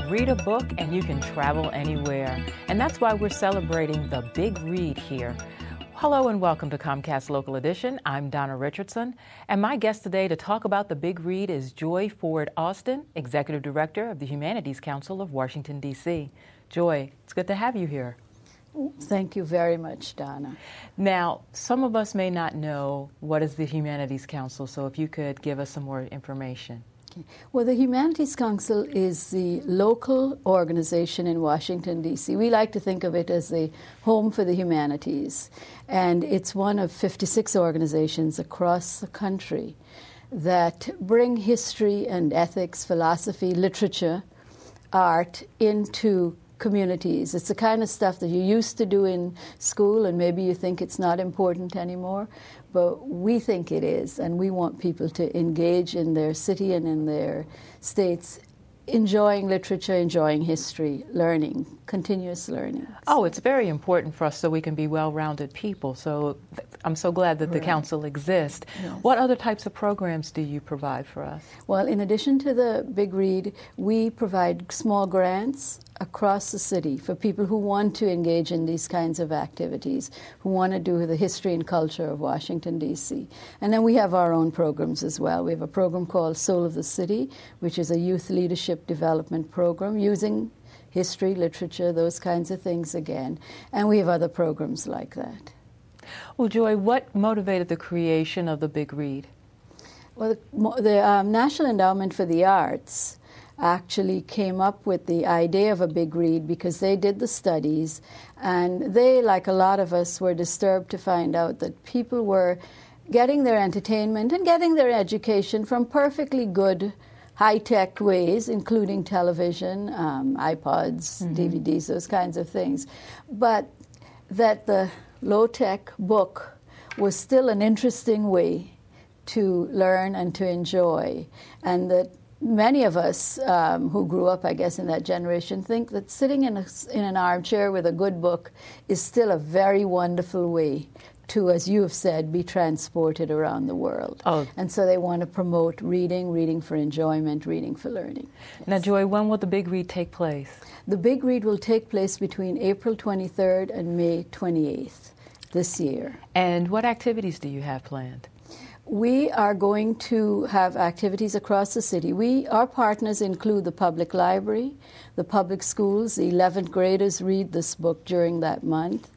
Read a book and you can travel anywhere. And that's why we're celebrating the Big Read here. Hello and welcome to Comcast Local Edition. I'm Donna Richardson, and my guest today to talk about the Big Read is Joy Ford Austin, Executive Director of the Humanities Council of Washington, D.C. Joy, it's good to have you here. Thank you very much, Donna. Now, some of us may not know what is the Humanities Council, so if you could give us some more information. Well, the Humanities Council is the local organization in Washington, D.C. We like to think of it as the home for the humanities, and it's one of 56 organizations across the country that bring history and ethics, philosophy, literature, art into communities. It's the kind of stuff that you used to do in school, and maybe you think it's not important anymore, but we think it is, and we want people to engage in their city and in their states, enjoying literature, enjoying history, learning, continuous learning. Oh, it's very important for us so we can be well-rounded people. So I'm so glad that the council exists. Yes. What other types of programs do you provide for us? Well, in addition to the Big Read, we provide small grants across the city for people who want to engage in these kinds of activities, who want to do the history and culture of Washington, D.C. And then we have our own programs as well. We have a program called Soul of the City, which is a youth leadership development program using history, literature, those kinds of things again. And we have other programs like that. Well, Joy, what motivated the creation of the Big Read? Well, the National Endowment for the Arts actually came up with the idea of a Big Read because they did the studies, and they, like a lot of us, were disturbed to find out that people were getting their entertainment and getting their education from perfectly good high-tech ways, including television, iPods, DVDs, those kinds of things, but that the low-tech book was still an interesting way to learn and to enjoy, and that many of us who grew up, I guess, in that generation think that sitting in an armchair with a good book is still a very wonderful way to, as you have said, be transported around the world. Oh. And so they want to promote reading, reading for enjoyment, reading for learning. Yes. Now, Joy, when will the Big Read take place? The Big Read will take place between April 23rd and May 28th this year. And what activities do you have planned? We are going to have activities across the city. Our partners include the public library, the public schools. The 11th graders read this book during that month.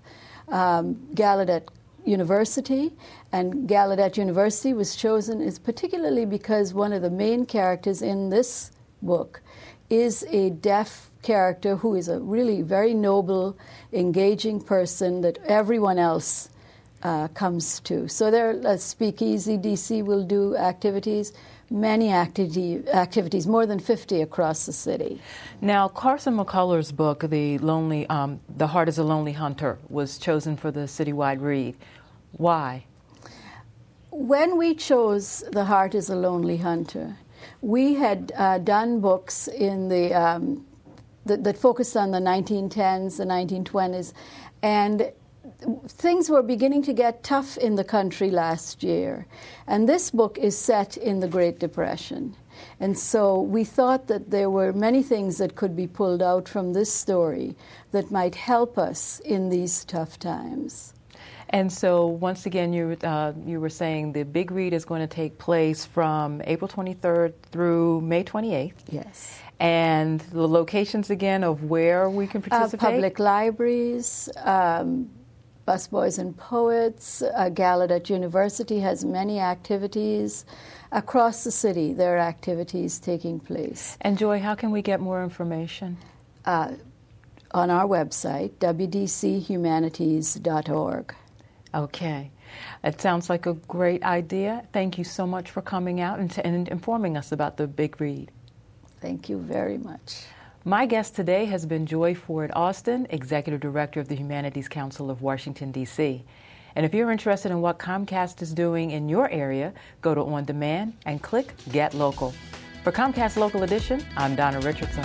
Gallaudet University, and Gallaudet University was chosen is particularly because one of the main characters in this book is a deaf character who is a really very noble, engaging person that everyone else comes to. So there, Speakeasy DC will do activities, many activities, more than 50 across the city. Now, Carson McCullers' book, The Heart is a Lonely Hunter, was chosen for the citywide read. Why? When we chose The Heart is a Lonely Hunter, we had done books in that focused on the 1910s, the 1920s, and things were beginning to get tough in the country last year. And this book is set in the Great Depression. And so we thought that there were many things that could be pulled out from this story that might help us in these tough times. And so, once again, you were saying the Big Read is going to take place from April 23rd through May 28th. Yes. And the locations again of where we can participate? Public libraries, Busboys and Poets, Gallaudet University has many activities. Across the city, there are activities taking place. And Joy, how can we get more information? On our website, wdchumanities.org. Okay. It sounds like a great idea. Thank you so much for coming out and informing us about the Big Read. Thank you very much. My guest today has been Joy Ford Austin, Executive Director of the Humanities Council of Washington, D.C. And if you're interested in what Comcast is doing in your area, go to On Demand and click Get Local. For Comcast Local Edition, I'm Donna Richardson.